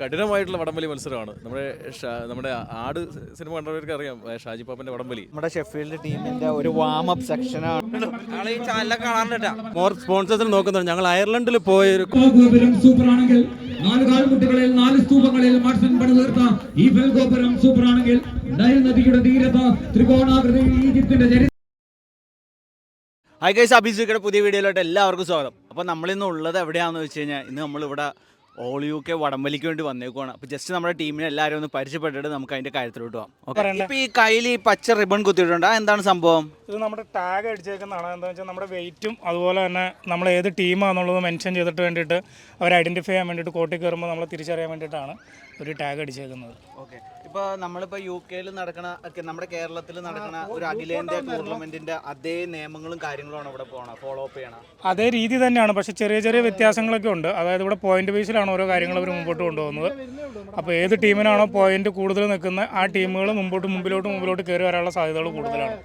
കഠിനമായിട്ടുള്ള വടംവലി മത്സരമാണ്. നമ്മുടെ ആട് സിനിമ കണ്ടവർക്ക് അറിയാം ഷാജി പാപ്പന്റെ വടംവലി. നമ്മുടെ ഷെഫീൽഡ് ടീമിന്റെ ഒരു വാം അപ്പ് സെക്ഷനാണ്. മോർ സ്പോൺസേഴ്സിൽ നോക്കുന്നുണ്ട്. ഞങ്ങൾ അയർലൻഡിൽ പോയൊരു സൂപ്പറാണെങ്കിൽ 4 കാൽമുട്ടുകളിൽ 4 സ്തൂപങ്ങളിൽ മാർസൻ പണിതീർത്ത ഈ ഗോപുരം സൂപ്പറാണെങ്കിൽ നൈൽ നദിയുടെ തീരത്ത് ത്രികോണാകൃതിയിൽ ഈജിപ്തിന്റെ ഹായ് ഗൈസ്, അഭിഷേകയുടെ പുതിയ വീഡിയോയിലോട്ട് എല്ലാവർക്കും സ്വാഗതം. അപ്പോൾ നമ്മളിന്ന് ഉള്ളത് എവിടെയാണെന്ന് വെച്ച് കഴിഞ്ഞാൽ ഇന്ന് നമ്മളിവിടെ ഓൾ UK വടംവലിക്ക് വേണ്ടി വന്നേക്കുവാണ്. അപ്പോൾ ജസ്റ്റ് നമ്മുടെ ടീമിനെ എല്ലാവരും ഒന്ന് പരിചയപ്പെട്ടിട്ട് നമുക്ക് അതിൻ്റെ കാര്യത്തിലോട്ട് പോകാം. ഓക്കെ, ഇപ്പോൾ ഈ കയ്യിൽ ഈ പച്ച റിബൺ കുത്തിയിട്ടുണ്ട്, എന്താണ് സംഭവം? ഇത് നമ്മുടെ ടാഗ് അടിച്ചേക്കുന്നതാണ്. എന്താണെന്ന് വെച്ചാൽ നമ്മുടെ വെയിറ്റും അതുപോലെ തന്നെ നമ്മൾ ഏത് ടീമാണെന്നുള്ളത് മെൻഷൻ ചെയ്തിട്ട് വേണ്ടിയിട്ട് അവർ ഐഡൻറ്റിഫൈ ചെയ്യാൻ വേണ്ടിയിട്ട് കോർട്ടിൽ കയറുമ്പോൾ നമ്മൾ തിരിച്ചറിയാൻ വേണ്ടിയിട്ടാണ് ഒരു ടാഗ് അടിച്ചേക്കുന്നത്. ഓക്കെ, ഇപ്പോൾ നമ്മളിപ്പോൾ UK നടക്കണ നമ്മുടെ കേരളത്തിൽ നടക്കണ ഒരു അഖിലേന്ത്യാ ടൂർണമെന്റിന്റെ അതേ നിയമങ്ങളും കാര്യങ്ങളുമാണ് ഇവിടെ ഫോളോ അപ്പ് ചെയ്യണം. അതേ രീതി തന്നെയാണ്, പക്ഷേ ചെറിയ ചെറിയ വ്യത്യാസങ്ങളൊക്കെ ഉണ്ട്. അതായത് ഇവിടെ പോയിന്റ് ബേസിലാണ് ഓരോ കാര്യങ്ങൾ അവർ മുമ്പോട്ട് കൊണ്ടുപോകുന്നത്. അപ്പോൾ ഏത് ടീമിനാണോ പോയിന്റ് കൂടുതൽ നിൽക്കുന്നത് ആ ടീമുകൾ മുമ്പിലോട്ട് കയറി വരാനുള്ള സാധ്യതകൾ കൂടുതലാണ്.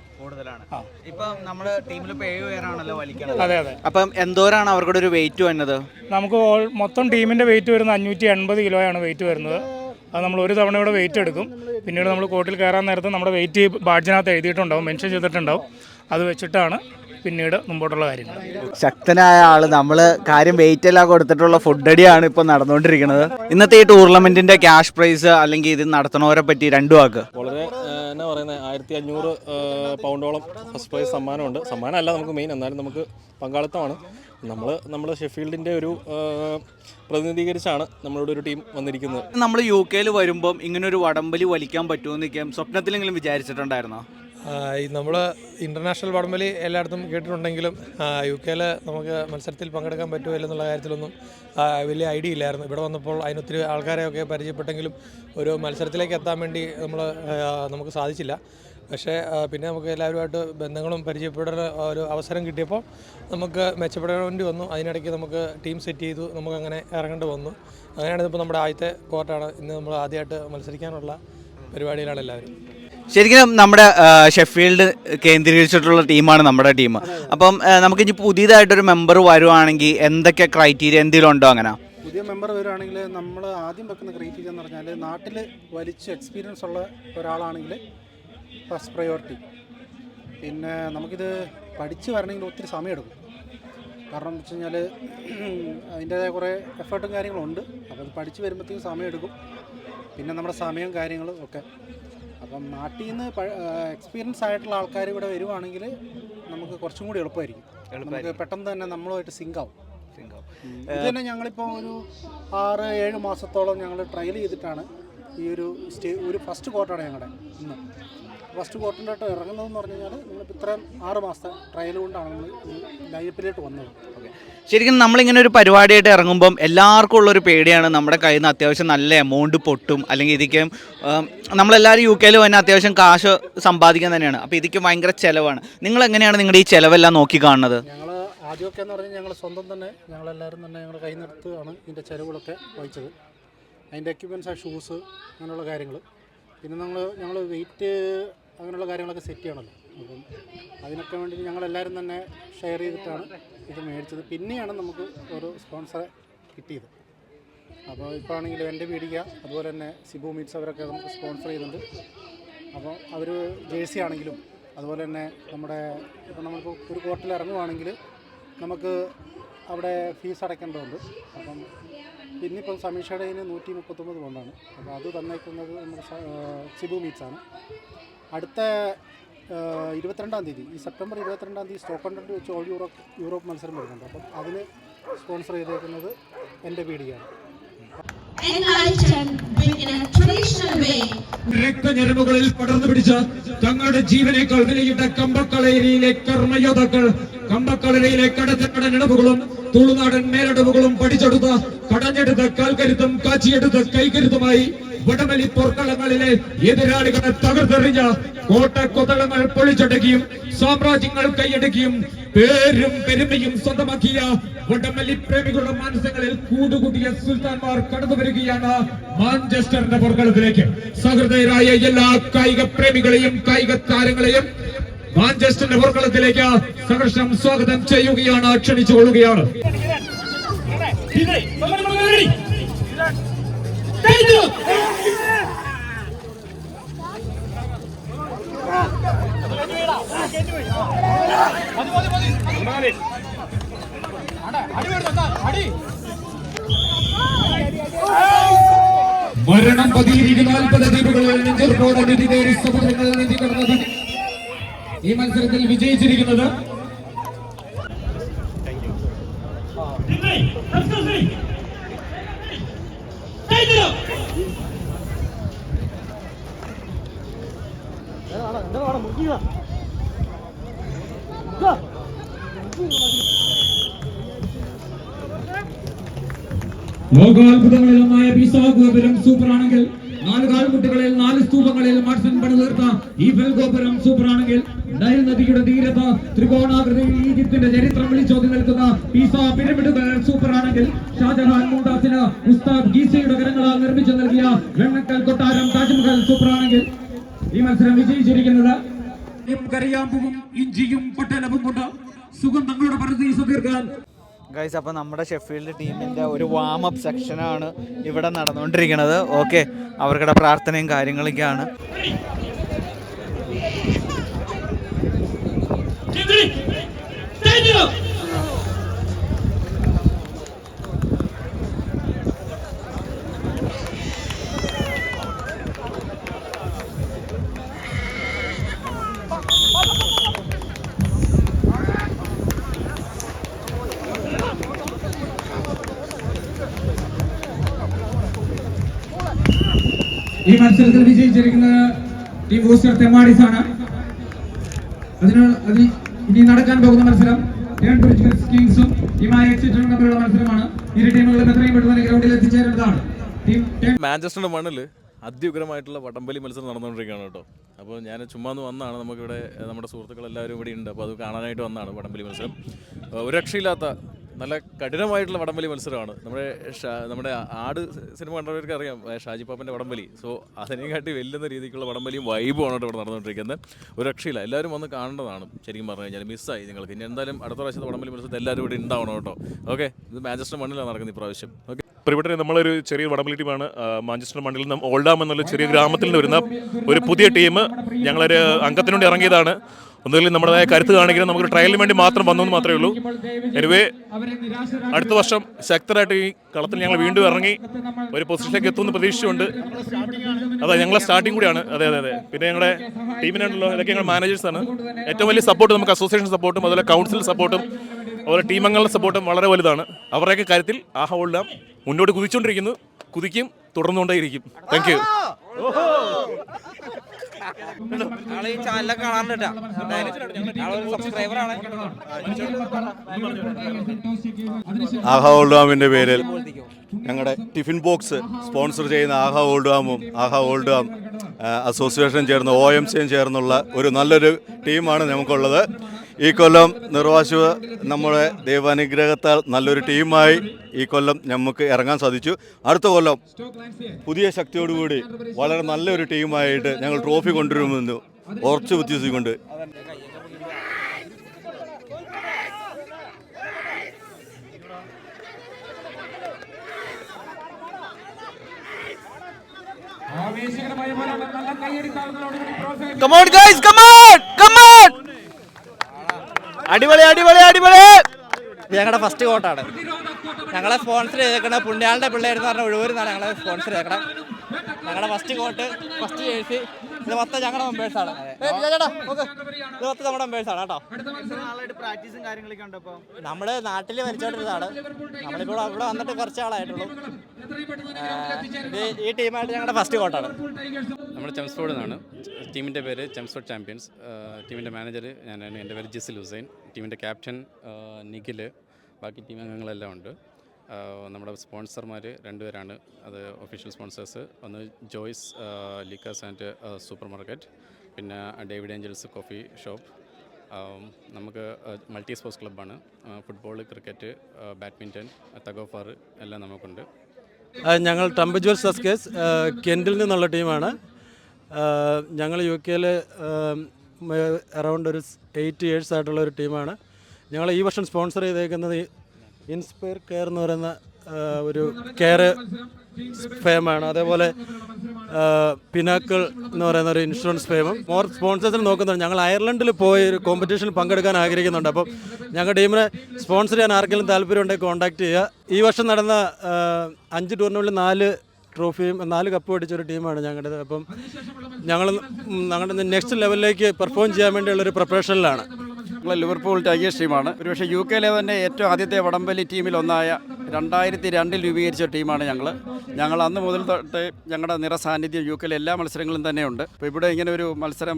ഇപ്പം നമ്മുടെ ടീമിൽ ഇപ്പോൾ 7 പേരാണല്ലോ വലിക്കുന്നത്. അതെ അതെ. അപ്പം എന്തോരാണ് അവർക്കൂടെ ഒരു വെയിറ്റ് വന്നത്? നമുക്ക് മൊത്തം ടീമിൻ്റെ വെയിറ്റ് വരുന്നത് 580 കിലോയാണ് വെയിറ്റ് വരുന്നത്. അത് നമ്മൾ ഒരു തവണയുടെ വെയിറ്റ് എടുക്കും. പിന്നീട് നമ്മൾ കോർട്ടിൽ കയറാൻ നേരത്ത് നമ്മുടെ വെയിറ്റ് ബാഡ്ജിനകത്ത് എഴുതിയിട്ടുണ്ടാവും, മെൻഷൻ ചെയ്തിട്ടുണ്ടാവും. അത് വെച്ചിട്ടാണ് പിന്നീട് മുമ്പോട്ടുള്ള കാര്യങ്ങൾ. ശക്തനായ ആള്, നമ്മള് കാര്യം വെയിറ്റ് എല്ലാം കൊടുത്തിട്ടുള്ള ഫുഡ് അടിയാണ് ഇപ്പൊ നടന്നുകൊണ്ടിരിക്കുന്നത്. ഇന്നത്തെ ഈ ടൂർണമെന്റിന്റെ ക്യാഷ് പ്രൈസ് അല്ലെങ്കിൽ ഇത് നടത്തുന്നവരെ പറ്റി 2 വാക്ക്. വളരെ എന്നാ പറയുന്നത് 1500 പൗണ്ടോളം ഫസ്റ്റ് പ്രൈസ് സമ്മാനമുണ്ട്. സമ്മാനമല്ല നമുക്ക് മെയിൻ, എന്നാലും നമുക്ക് പങ്കാളിത്തമാണ്. നമ്മുടെ ഷെഫീൽഡിൻ്റെ ഒരു പ്രതിനിധീകരിച്ചാണ് നമ്മളുടെ ഒരു ടീം വന്നിരിക്കുന്നത്. നമ്മൾ UK വരുമ്പം ഇങ്ങനെ ഒരു വടംവലി വലിക്കാൻ പറ്റുമെന്ന് സ്വപ്നത്തിലെങ്കിലും വിചാരിച്ചിട്ടുണ്ടായിരുന്നോ? നമ്മൾ ഇൻ്റർനാഷണൽ വടംവലി എല്ലായിടത്തും കേട്ടിട്ടുണ്ടെങ്കിലും UK നമുക്ക് മത്സരത്തിൽ പങ്കെടുക്കാൻ പറ്റുമോ ഇല്ലെന്നുള്ള കാര്യത്തിലൊന്നും വലിയ ഐഡിയ ഇല്ലായിരുന്നു. ഇവിടെ വന്നപ്പോൾ അതിനൊത്തിരി ആൾക്കാരെയൊക്കെ പരിചയപ്പെട്ടെങ്കിലും ഒരു മത്സരത്തിലേക്ക് എത്താൻ വേണ്ടി നമുക്ക് സാധിച്ചില്ല. പക്ഷേ പിന്നെ നമുക്ക് എല്ലാവരുമായിട്ട് ബന്ധങ്ങളും പരിചയപ്പെടാൻ ഒരു അവസരം കിട്ടിയപ്പോൾ നമുക്ക് മെച്ചപ്പെടേണ്ടി വന്നു. അതിനിടയ്ക്ക് നമുക്ക് ടീം സെറ്റ് ചെയ്തു, നമുക്കങ്ങനെ ഇറങ്ങേണ്ടി വന്നു. അങ്ങനെയാണ് ഇപ്പോൾ നമ്മുടെ ആദ്യത്തെ കോർട്ടാണ്. ഇന്ന് നമ്മൾ ആദ്യമായിട്ട് മത്സരിക്കാനുള്ള പരിപാടിയിലാണ് എല്ലാവരും. ശരിക്കും നമ്മുടെ ഷെഫീൽഡ് കേന്ദ്രീകരിച്ചിട്ടുള്ള ടീമാണ് നമ്മുടെ ടീം. അപ്പം നമുക്കിനി പുതിയതായിട്ടൊരു മെമ്പർ വരുവാണെങ്കിൽ എന്തൊക്കെ ക്രൈറ്റീരിയ എന്തെങ്കിലും ഉണ്ടോ? അങ്ങനെ പുതിയ മെമ്പർ വരുവാണെങ്കിൽ നമ്മൾ ആദ്യം വെക്കുന്ന ക്രൈറ്റീരിയ എന്ന് പറഞ്ഞാൽ നാട്ടിൽ വലിച്ച് എക്സ്പീരിയൻസ് ഉള്ള ഒരാളാണെങ്കിൽ ഫസ്റ്റ് പ്രയോറിറ്റി. പിന്നെ നമുക്കിത് പഠിച്ച് വരണമെങ്കിൽ ഒത്തിരി സമയമെടുക്കും. കാരണം എന്ന് വെച്ച് കഴിഞ്ഞാൽ അതിൻ്റേതായ കുറേ എഫേർട്ടും കാര്യങ്ങളും ഉണ്ട്. അപ്പോൾ അത് പഠിച്ച് വരുമ്പോഴത്തേക്കും സമയമെടുക്കും. പിന്നെ നമ്മുടെ സമയം കാര്യങ്ങളും ഒക്കെ. അപ്പം നാട്ടിൽ നിന്ന് എക്സ്പീരിയൻസ് ആയിട്ടുള്ള ആൾക്കാർ ഇവിടെ വരുവാണെങ്കിൽ നമുക്ക് കുറച്ചും കൂടി എളുപ്പമായിരിക്കും. നമുക്ക് പെട്ടെന്ന് തന്നെ നമ്മളുമായിട്ട് സിങ്കാവും. ഇത് തന്നെ ഞങ്ങളിപ്പോൾ ഒരു 6-7 മാസത്തോളം ഞങ്ങൾ ട്രയൽ ചെയ്തിട്ടാണ് ഈ ഒരു ഫസ്റ്റ് ക്വാർട്ടറാണ് ഞങ്ങളുടെ ഇന്ന്. ഫസ്റ്റ് ക്വാർട്ടറിലോട്ട് ഇറങ്ങുന്നതെന്ന് പറഞ്ഞു കഴിഞ്ഞാൽ നമ്മളിപ്പോൾ ഇത്രയും 6 മാസത്തെ ട്രയൽ കൊണ്ടാണ് നമ്മൾ ലൈനപ്പിലോട്ട് വന്നത്. ശരിക്കും നമ്മളിങ്ങനെ ഒരു പരിപാടിയായിട്ട് ഇറങ്ങുമ്പം എല്ലാവർക്കും ഉള്ളൊരു പേടിയാണ് നമ്മുടെ കയ്യിൽ നിന്ന് അത്യാവശ്യം നല്ല എമൗണ്ട് പൊട്ടും, അല്ലെങ്കിൽ ഇതിക്ക് നമ്മളെല്ലാവരും UK തന്നെ അത്യാവശ്യം കാശ് സമ്പാദിക്കാൻ തന്നെയാണ്. അപ്പോൾ ഇതിക്ക് ഭയങ്കര ചിലവാണ്. നിങ്ങൾ എങ്ങനെയാണ് നിങ്ങളുടെ ഈ ചിലവെല്ലാം നോക്കി കാണുന്നത്? ഞങ്ങൾ ആദ്യമൊക്കെ എന്ന് പറഞ്ഞാൽ ഞങ്ങൾ സ്വന്തം തന്നെ ഞങ്ങളെല്ലാവരും തന്നെ ഞങ്ങളുടെ കയ്യിൽ നിന്നെടുത്താണ് ഇതിൻ്റെ ചിലവുകളൊക്കെ വഹിച്ചത്. അതിൻ്റെ എക്യുപ്മെൻറ്റ്സ്, ഷൂസ്, അങ്ങനെയുള്ള കാര്യങ്ങൾ. പിന്നെ ഞങ്ങൾ വെയിറ്റ് അങ്ങനെയുള്ള കാര്യങ്ങളൊക്കെ സെറ്റ് ചെയ്യണമല്ലോ. അപ്പം അതിനൊക്കെ വേണ്ടി ഞങ്ങളെല്ലാവരും തന്നെ ഷെയർ ചെയ്തിട്ടാണ് ഇത് മേടിച്ചത്. പിന്നെയാണ് നമുക്ക് ഒരു സ്പോൺസറെ കിട്ടിയത്. അപ്പോൾ ഇപ്പോൾ ആണെങ്കിൽ എൻ്റെ പീടിക, അതുപോലെ തന്നെ സിബു മീറ്റ്സ്, അവരൊക്കെ നമുക്ക് സ്പോൺസർ ചെയ്യുന്നുണ്ട്. അപ്പോൾ അവർ ജേഴ്സി ആണെങ്കിലും അതുപോലെ തന്നെ നമ്മുടെ ഇപ്പോൾ നമ്മളിപ്പോൾ ഒരു കോർട്ടിൽ ഇറങ്ങുവാണെങ്കിൽ നമുക്ക് അവിടെ ഫീസ് അടയ്ക്കേണ്ടതുണ്ട്. അപ്പം ഇന്നിപ്പം സമീക്ഷയുടെ 139 പൗണ്ടാണ്. അപ്പോൾ അത് തന്നേക്കുന്നത് നമ്മുടെ സിബു മീറ്റ്സാണ്. അടുത്ത 22-ാം തീയതി, ഈ സെപ്റ്റംബർ 22-ാം തീയതി സ്റ്റോക്കണ്ടറിൽ വെച്ച് ഓൾ യൂറോപ്പ് മത്സരം വരുന്നുണ്ട്. അപ്പം അതിന് സ്പോൺസർ ചെയ്തേക്കുന്നത് എൻ്റെ പീടികയാണ്. രക്തഞരമ്പുകളിൽ പടർന്നു പിടിച്ച തങ്ങളുടെ ജീവനേക്കാൾ വിലയിട്ട കമ്പക്കളരിയിലെ കർമ്മയോദ്ധാക്കൾ, കമ്പക്കളരിയിലെ കടഞ്ഞടവുകളും തുളുനാടൻ മേലടവുകളും പഠിച്ചെടുത്ത കടഞ്ഞെടുത്ത കാൽക്കരുത്തും കാച്ചിയെടുത്ത കൈകരുത്തുമായി വടംവലി പൊർക്കളങ്ങളിലെ എതിരാളികളെ തകർത്തെറിഞ്ഞ കോട്ടക്കൊത്തളങ്ങൾ പൊളിച്ചടക്കിയും സാമ്രാജ്യങ്ങൾ കൈയടക്കിയും പേരും പെരുമയും സ്വന്തമാക്കിയ വടംവലി പ്രേമികളുടെ മാനസങ്ങളിൽ കൂടുകൂട്ടിയ സുൽത്താൻമാർ കടന്നു വരികയാണ് മാഞ്ചസ്റ്ററിന്റെ പൊർക്കളത്തിലേക്ക്. സഹൃദയരായ എല്ലാ കായിക പ്രേമികളെയും കായിക താരങ്ങളെയും മാഞ്ചസ്റ്ററിന്റെ പൊർക്കളത്തിലേക്ക് സഹർഷം സ്വാഗതം ചെയ്യുകയാണ്, ക്ഷണിച്ചുകൊള്ളുകയാണ്. മരണം പതിയിരിക്കുന്ന 40 ദ്വീപുകളിൽ നെഞ്ചോട് നീതികേറി സമുദ്രങ്ങൾ നീതി കടന്നത് ഈ മത്സരത്തിൽ വിജയിച്ചിരിക്കുന്നത് ലോകാത്ഭുതങ്ങളിലൊന്നായ പീസാ ഗോപുരം സൂപ്പറാണെങ്കിൽ 4 കാൽമുട്ടുകളിൽ 4 സ്തൂപങ്ങളിൽ മാർസൻ പണിതീർത്ത ഈഫൽ ഗോപുരം സൂപ്പറാണെങ്കിൽ നൈൽ നദിയുടെ തീരത്ത് ത്രികോണാകൃതിയിൽ ഈജിപ്തിന്റെ ചരിത്രം വിളിച്ചോതി നിൽക്കുന്ന പീസാ പിരമിഡുകൾ സൂപ്പറാണെങ്കിൽ ഷാജഹാൻ മുംതാസിന് ഉസ്താദ് ഗീസയുടെ കരങ്ങളാൽ നിർമ്മിച്ചു നൽകിയ വെണ്ണക്കൽ കൊട്ടാരം താജ്മഹൽ സൂപ്പറാണെങ്കിൽ ഈ മത്സരം വിജയിച്ചിരിക്കുന്നത് കറിയാമ്പും ഇഞ്ചിയും പട്ടലവും കൊണ്ട് സുഗന്ധങ്ങളുടെ പരദീസ തീർക്കാൻ. ഗൈസ്, അപ്പോൾ നമ്മുടെ ഷെഫീൽഡ് ടീമിൻ്റെ ഒരു വാം അപ്പ് സെക്ഷനാണ് ഇവിടെ നടന്നുകൊണ്ടിരിക്കുന്നത്. ഓക്കെ, അവർക്കുടെ പ്രാർത്ഥനയും കാര്യങ്ങളൊക്കെയാണ്. ഈ മത്സരത്തിൽ വിജയിച്ചിരിക്കുന്നത് ടീം ബൂസ്റ്റർ തെമാഡിസ് ആണ്. ഇനി നടക്കാൻ പോകുന്ന മത്സരം കിങ്സും ടീമായ എക്സിറ്ററും തമ്മിലുള്ള മത്സരമാണ്. ഇരു ടീമുകളും എത്രയും പെട്ടെന്ന് ഗ്രൗണ്ടിൽ എത്തിച്ചേരേണ്ടതാണ്. മാഞ്ചസ്റ്ററിൻ്റെ മണ്ണിൽ അതിയുഗ്രമായിട്ടുള്ള വടംവലി മത്സരം നടന്നുകൊണ്ടിരിക്കുകയാണ് കേട്ടോ. അപ്പോൾ ഞാൻ ചുമ്മാ വന്നാണ്, നമുക്കിവിടെ നമ്മുടെ സുഹൃത്തുക്കളെല്ലാവരും ഇവിടെ ഉണ്ട്. അപ്പോൾ അത് കാണാനായിട്ട് വന്നതാണ് വടംവലി മത്സരം. ഒരു രക്ഷയില്ലാത്ത നല്ല കഠിനമായിട്ടുള്ള വടംവലി മത്സരമാണ്. നമ്മുടെ ആട് സിനിമ കണ്ടവർക്ക് അറിയാം ഷാജി പാപ്പൻ്റെ വടംവലി. സോ അതിനെക്കാട്ടി വെല്ലുന്ന രീതിക്കുള്ള വടംവലിയും വൈബുമാണ് ഇവിടെ നടന്നുകൊണ്ടിരിക്കുന്നത്. ഒരു രക്ഷയില്ല, എല്ലാവരും വന്ന് കാണേണ്ടതാണ്. ശരിക്കും പറഞ്ഞു കഴിഞ്ഞാൽ മിസ്സായി നിങ്ങൾക്ക്. ഇനി എന്തായാലും അടുത്ത പ്രാവശ്യത്തെ വടംവലി മത്സരത്തിൽ എല്ലാവരും ഇവിടെ ഉണ്ടാവണം കേട്ടോ. ഓക്കെ, ഇത് മാഞ്ചസ്റ്റർ മണ്ണിലാണ് നടക്കുന്നത് ഇപ്രാവശ്യം. ഓക്കെ, പ്രിയപ്പെട്ടവരെ, നമ്മളൊരു ചെറിയ വടംവലി ടീമാണ്. മാഞ്ചസ്റ്റർ മണ്ണിൽ നിന്നും ഓൾഡാം എന്നുള്ള ചെറിയ ഗ്രാമത്തിൽ നിന്ന് വരുന്ന ഒരു പുതിയ ടീം. ഞങ്ങളൊരു അംഗത്തിന് വേണ്ടി ഇറങ്ങിയതാണ്. ഒന്നുകിൽ നമ്മുടേതായ കരുത്ത് കാണിക്കുന്നത് നമുക്കൊരു ട്രയലിന് വേണ്ടി മാത്രം വന്നെന്ന് മാത്രമേ ഉള്ളൂ. എനിവേ, അടുത്ത വർഷം ശക്തരായിട്ട് ഈ കളത്തിൽ ഞങ്ങൾ വീണ്ടും ഇറങ്ങി ഒരു പൊസിഷനിലേക്ക് എത്തുമെന്ന് പ്രതീക്ഷിച്ചുകൊണ്ട്. അതെ, ഞങ്ങളെ സ്റ്റാർട്ടിങ് കൂടിയാണ്. അതെ അതെ അതെ. പിന്നെ ഞങ്ങളുടെ ടീമിനാണല്ലോ, ഇതൊക്കെ ഞങ്ങൾ മാനേജേഴ്സാണ്. ഏറ്റവും വലിയ സപ്പോർട്ട് നമുക്ക് അസോസിയേഷൻ സപ്പോർട്ടും അതുപോലെ കൗൺസിൽ സപ്പോർട്ടും അതുപോലെ ടീം അംഗങ്ങളുടെ സപ്പോർട്ടും വളരെ വലുതാണ്. അവരുടെയൊക്കെ കാര്യത്തിൽ ആഹാ ഓൾഡാം മുന്നോട്ട് കുതിച്ചുകൊണ്ടിരിക്കുന്നു, കുതിക്കും, തുടർന്നുകൊണ്ടേയിരിക്കും. Thank you. ആഹാ ഓൾഡാമിൻ്റെ പേരിൽ ഞങ്ങളുടെ ടിഫിൻ ബോക്സ് സ്പോൺസർ ചെയ്യുന്ന ആഹാ ഓൾഡാമും ആഹാ ഓൾഡാം അസോസിയേഷൻ ചേർന്ന് OMCയും ചേർന്നുള്ള ഒരു നല്ലൊരു ടീമാണ് നമുക്കുള്ളത്. ഈ കൊല്ലം നിർവാശിവ് നമ്മുടെ ദൈവാനുഗ്രഹത്താൽ നല്ലൊരു ടീമായി ഈ കൊല്ലം നമുക്ക് ഇറങ്ങാൻ സാധിച്ചു. അടുത്ത കൊല്ലം പുതിയ ശക്തിയോടുകൂടി വളരെ നല്ലൊരു ടീമായിട്ട് ഞങ്ങൾ ട്രോഫി കൊണ്ടുവരുമെന്ന് ഉറച്ചു വിശ്വസിച്ചുകൊണ്ട് Come on guys, come on, come on. അടിപൊളി അടിപൊളി അടിപൊളി. ഞങ്ങളുടെ ഫസ്റ്റ് കോട്ടാണ്. ഞങ്ങളെ സ്പോൺസർ ചെയ്തേക്കണ പുണ്യാളുടെ പിള്ളേരെന്ന് പറഞ്ഞ ഒഴിവൂരിന്നാണ് ഞങ്ങളെ സ്പോൺസർ ചെയ്തേക്കണം. ഞങ്ങളുടെ ഫസ്റ്റ് കോട്ട്, ഫസ്റ്റ് ജേഴ്സി, ഇത് മൊത്തം ഞങ്ങളുടെ മെമ്പേഴ്സാണ്. ഇത് മൊത്തം നമ്മുടെ മെമ്പേഴ്സാണ് കേട്ടോ. നമ്മൾ നാട്ടിൽ വലിച്ചോണ്ടിരുന്നതാണ്. നമ്മളിപ്പോൾ ഇവിടെ വന്നിട്ട് കുറച്ച് ആളായിട്ടുള്ളൂ. ഈ ടീമായിട്ട് ഞങ്ങളുടെ ഫസ്റ്റ് കോട്ടാണ്. നമ്മൾ ചെംസ്ഫോർഡിൽ നിന്നാണ്. ടീമിൻ്റെ പേര് ചെംസ്ഫോർഡ് ചാമ്പ്യൻസ്. ടീമിൻ്റെ മാനേജർ ഞാനാണ്. എൻ്റെ പേര് ജിസിൽ ഹുസൈൻ. ടീമിൻ്റെ ക്യാപ്റ്റൻ നിഖിൽ. ബാക്കി ടീം അംഗങ്ങളെല്ലാം ഉണ്ട്. നമ്മുടെ സ്പോൺസർമാർ 2 പേരാണ്. അത് ഒഫീഷ്യൽ സ്പോൺസേഴ്സ്. ഒന്ന് Joys leakers and supermarket, പിന്നെ ഡേവിഡ് ഏഞ്ചൽസ് കോഫി ഷോപ്പ്. നമുക്ക് മൾട്ടി സ്പോർട്സ് ക്ലബ്ബാണ്. Football, cricket, badminton, tug of war എല്ലാം നമുക്കുണ്ട്. ഞങ്ങൾ ടംബജുവൽ സസ്കേസ് കെൻറ്റിൽ നിന്നുള്ള ടീമാണ്. ഞങ്ങൾ UK-ൽ അറൗണ്ട് ഒരു 8 years ആയിട്ടുള്ള ഒരു ടീമാണ്. ഞങ്ങൾ ഈ വർഷം സ്പോൺസർ ചെയ്തേക്കുന്നത് ഇൻസ്പയർ കെയർ എന്ന് പറയുന്ന ഒരു കെയർ ഫേമാണ്. അതേപോലെ പിനാക്കിൾ എന്ന് പറയുന്ന ഒരു ഇൻഷുറൻസ് ഫേമും മോർ സ്പോൺസേഴ്സിന് നോക്കുന്നുണ്ട്. ഞങ്ങൾ അയർലൻഡിൽ പോയി ഒരു കോമ്പറ്റീഷനിൽ പങ്കെടുക്കാൻ ആഗ്രഹിക്കുന്നുണ്ട്. അപ്പം ഞങ്ങളുടെ ടീമിനെ സ്പോൺസർ ചെയ്യാൻ ആർക്കെങ്കിലും താല്പര്യമുണ്ടെങ്കിൽ കോൺടാക്ട് ചെയ്യുക. ഈ വർഷം നടന്ന 5 ടൂർണമെൻറ്റിൽ 4 ട്രോഫിയും 4 കപ്പ് അടിച്ചൊരു ടീമാണ് ഞങ്ങളുടേത്. അപ്പം ഞങ്ങളുടെ നെക്സ്റ്റ് ലെവലിലേക്ക് പെർഫോം ചെയ്യാൻ വേണ്ടിയുള്ളൊരു പ്രിപ്പറേഷനിലാണ്. ഞങ്ങൾ ലിവർപൂൾ ടൈഗേഴ്സ് ടീമാണ്. ഒരുപക്ഷെ UK തന്നെ ഏറ്റവും ആദ്യത്തെ വടംവലി ടീമിലൊന്നായ 2002 രൂപീകരിച്ച ടീമാണ് ഞങ്ങൾ അന്ന് മുതൽ തൊട്ട് ഞങ്ങളുടെ നിറസാന്നിധ്യം UK എല്ലാ മത്സരങ്ങളും തന്നെയുണ്ട്. അപ്പോൾ ഇവിടെ ഇങ്ങനെ ഒരു മത്സരം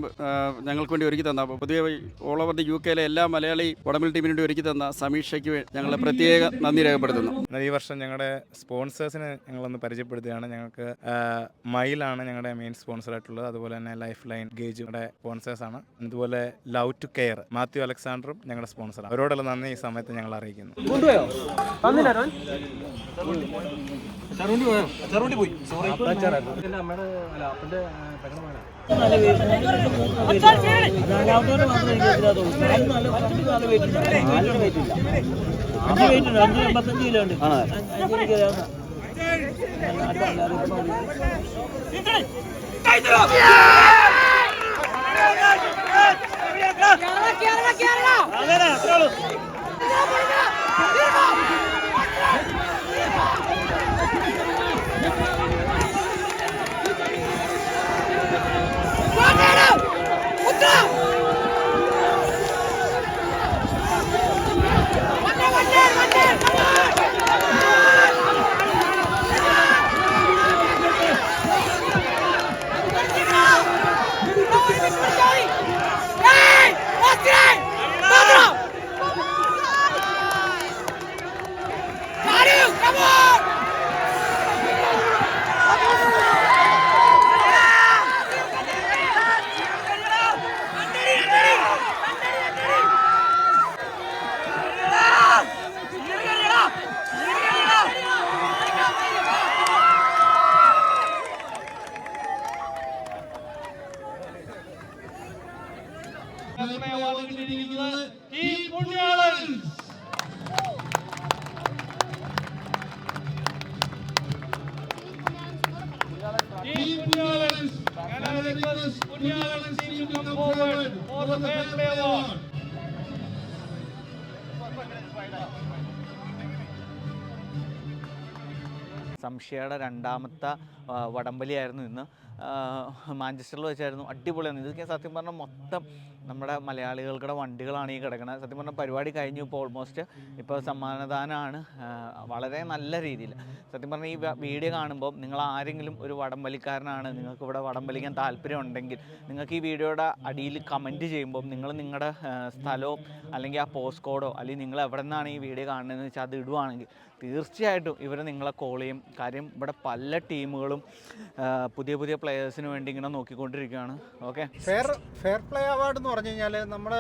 ഞങ്ങൾക്ക് വേണ്ടി ഒരുക്കി തന്ന, അപ്പോൾ പൊതുവെ ഓൾ ഓവർ ദി UK എല്ലാ മലയാളി വടംവലി ടീമിന് വേണ്ടി ഒരുക്കി തന്ന സമീക്ഷയ്ക്ക് ഞങ്ങൾ പ്രത്യേക നന്ദി രേഖപ്പെടുത്തുന്നു. ഈ വർഷം ഞങ്ങളുടെ സ്പോൺസേഴ്സിനെ ഞങ്ങളൊന്ന് പരിചയപ്പെടുത്തുകയാണ്. ഞങ്ങൾക്ക് മൈലാണ് ഞങ്ങളുടെ മെയിൻ സ്പോൺസറായിട്ടുള്ളത്. അതുപോലെ തന്നെ ലൈഫ് ലൈൻ ഗേജുടെ സ്പോൺസേഴ്സാണ്. അതുപോലെ ലവ് ടു കെയർ മാത്യു അലക്സാണ്ടറും ഞങ്ങളുടെ സ്പോൺസറാണ്. അവരോടുള്ള നന്ദി ഈ സമയത്ത് ഞങ്ങൾ അറിയിക്കുന്നു. സംശയയുടെ രണ്ടാമത്തെ വടംവലിയായിരുന്നു ഇന്ന്. മാഞ്ചസ്റ്ററിൽ വെച്ചായിരുന്നു. അടിപൊളിയാണ്. ഇതൊക്കെ സത്യം പറഞ്ഞാൽ മൊത്തം നമ്മുടെ മലയാളികളുടെ വണ്ടികളാണ് ഈ കിടക്കുന്നത്. സത്യം പറഞ്ഞാൽ പരിപാടി കഴിഞ്ഞു. ഇപ്പോൾ ഓൾമോസ്റ്റ് ഇപ്പോൾ സമ്മാനദാനമാണ്. വളരെ നല്ല രീതിയിൽ സത്യം പറഞ്ഞാൽ ഈ വീഡിയോ കാണുമ്പോൾ നിങ്ങൾ ആരെങ്കിലും ഒരു വടംവലിക്കാരനാണ്, നിങ്ങൾക്ക് ഇവിടെ വടംവലിക്കാൻ താല്പര്യം ഉണ്ടെങ്കിൽ നിങ്ങൾക്ക് ഈ വീഡിയോയുടെ അടിയിൽ കമൻറ്റ് ചെയ്യുമ്പോൾ നിങ്ങൾ നിങ്ങളുടെ സ്ഥലവും അല്ലെങ്കിൽ ആ പോസ്റ്റ് കോഡോ അല്ലെങ്കിൽ നിങ്ങൾ എവിടെ നിന്നാണ് ഈ വീഡിയോ കാണുന്നതെന്ന് വെച്ചാൽ അത് ഇടുവാണെങ്കിൽ തീർച്ചയായിട്ടും ഇവർ നിങ്ങളെ കോൾ ചെയ്യും. കാര്യം ഇവിടെ പല ടീമുകളും പുതിയ പ്ലെയേഴ്സിന് വേണ്ടി ഇങ്ങനെ നോക്കിക്കൊണ്ടിരിക്കുകയാണ്. ഓക്കെ, ഫെയർ പ്ലേ അവാർഡ് എന്ന് പറഞ്ഞു കഴിഞ്ഞാൽ നമ്മുടെ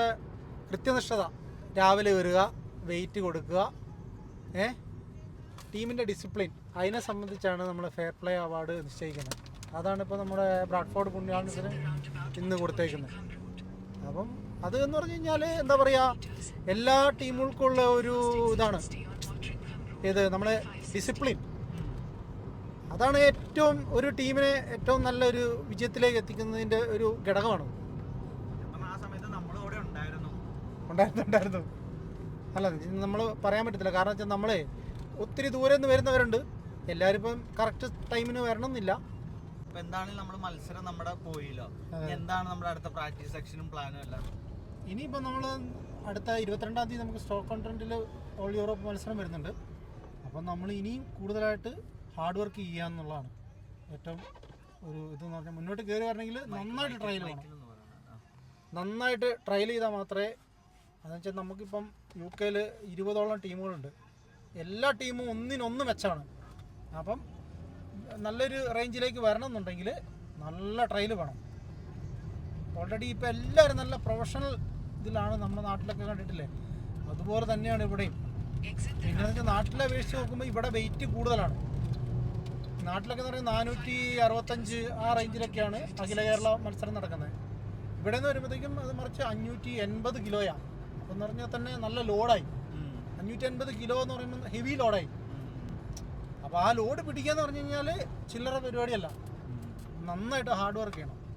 കൃത്യനിഷ്ഠത, രാവിലെ വരിക, വെയിറ്റ് കൊടുക്കുക, ടീമിൻ്റെ ഡിസിപ്ലിൻ, അതിനെ സംബന്ധിച്ചാണ് നമ്മൾ ഫെയർ പ്ലേ അവാർഡ് നിശ്ചയിക്കുന്നത്. അതാണ് ഇപ്പോൾ നമ്മുടെ ബ്രാഡ്ഫോർഡ് പുണ്യാളത്തിന് ഇന്ന് കൊടുത്തേക്കുന്നത്. അപ്പം അത് എന്ന് പറഞ്ഞു കഴിഞ്ഞാൽ എന്താ പറയുക, എല്ലാ ടീമുകൾക്കുള്ള ഒരു ഇതാണ് ഇത് നമ്മളെ ഡിസിപ്ലിൻ. അതാണ് ഏറ്റവും ഒരു ടീമിനെ ഏറ്റവും നല്ലൊരു വിജയത്തിലേക്ക് എത്തിക്കുന്നതിൻ്റെ ഒരു ഘടകമാണ്. ഉണ്ടായിരുന്നു അല്ല, നമ്മൾ പറയാൻ പറ്റത്തില്ല. കാരണം വെച്ചാൽ നമ്മളെ ഒത്തിരി ദൂരെ നിന്ന് വരുന്നവരുണ്ട്. എല്ലാവരും ഇപ്പം കറക്റ്റ് ടൈമിന് വരണം എന്നില്ല. അപ്പോൾ എന്താണെങ്കിലും നമ്മൾ മത്സരം നമ്മുടെ പോയില്ലോ. എന്താണ് നമ്മുടെ അടുത്ത പ്രാക്ടീസ് സെക്ഷനും പ്ലാനും എല്ലാം? ഇനിയിപ്പോൾ നമ്മൾ അടുത്ത 22-ാം തീയതി നമുക്ക് സ്റ്റോക്ക് കൺട്രൻറ്റിൽ ഓൾ യൂറോപ്പ് മത്സരം വരുന്നുണ്ട്. അപ്പം നമ്മൾ ഇനിയും കൂടുതലായിട്ട് ഹാർഡ് വർക്ക് ചെയ്യുക എന്നുള്ളതാണ് ഏറ്റവും ഒരു ഇതെന്ന് പറഞ്ഞാൽ. മുന്നോട്ട് കയറി വരണമെങ്കിൽ നന്നായിട്ട് ട്രയൽ വേണം. നന്നായിട്ട് ട്രയൽ ചെയ്താൽ മാത്രമേ, അതെന്ന് വെച്ചാൽ നമുക്കിപ്പം UK 20ഓളം ടീമുകളുണ്ട്. എല്ലാ ടീമും ഒന്നിനൊന്ന് മെച്ചമാണ്. അപ്പം നല്ലൊരു റേഞ്ചിലേക്ക് വരണം എന്നുണ്ടെങ്കിൽ നല്ല ട്രയൽ വേണം. ഓൾറെഡി ഇപ്പോൾ എല്ലാവരും നല്ല പ്രൊഫഷണൽ ഇതിലാണ്. നമ്മുടെ നാട്ടിലൊക്കെ കണ്ടിട്ടില്ലേ, അതുപോലെ തന്നെയാണ് ഇവിടെയും. പിന്നെ വെച്ചാൽ നാട്ടിലെ അപേക്ഷിച്ച് നോക്കുമ്പോൾ ഇവിടെ വെയിറ്റ് കൂടുതലാണ്. നാട്ടിലൊക്കെ എന്ന് പറയുന്നത് 465 ആ റേഞ്ചിലൊക്കെയാണ് അഖില കേരള മത്സരം നടക്കുന്നത്. ഇവിടെ നിന്ന് വരുമ്പോഴത്തേക്കും അത് മറിച്ച് 580 കിലോയാണ്. അപ്പം എന്ന് പറഞ്ഞാൽ തന്നെ നല്ല ലോഡായി. 580 കിലോ എന്ന് പറയുമ്പോൾ ഹെവി ലോഡായി. അപ്പോൾ ആ ലോഡ് പിടിക്കുക എന്ന് പറഞ്ഞു കഴിഞ്ഞാൽ ചില്ലറ പരിപാടിയല്ല. നന്നായിട്ട് ഹാർഡ് വർക്ക് ചെയ്യണം.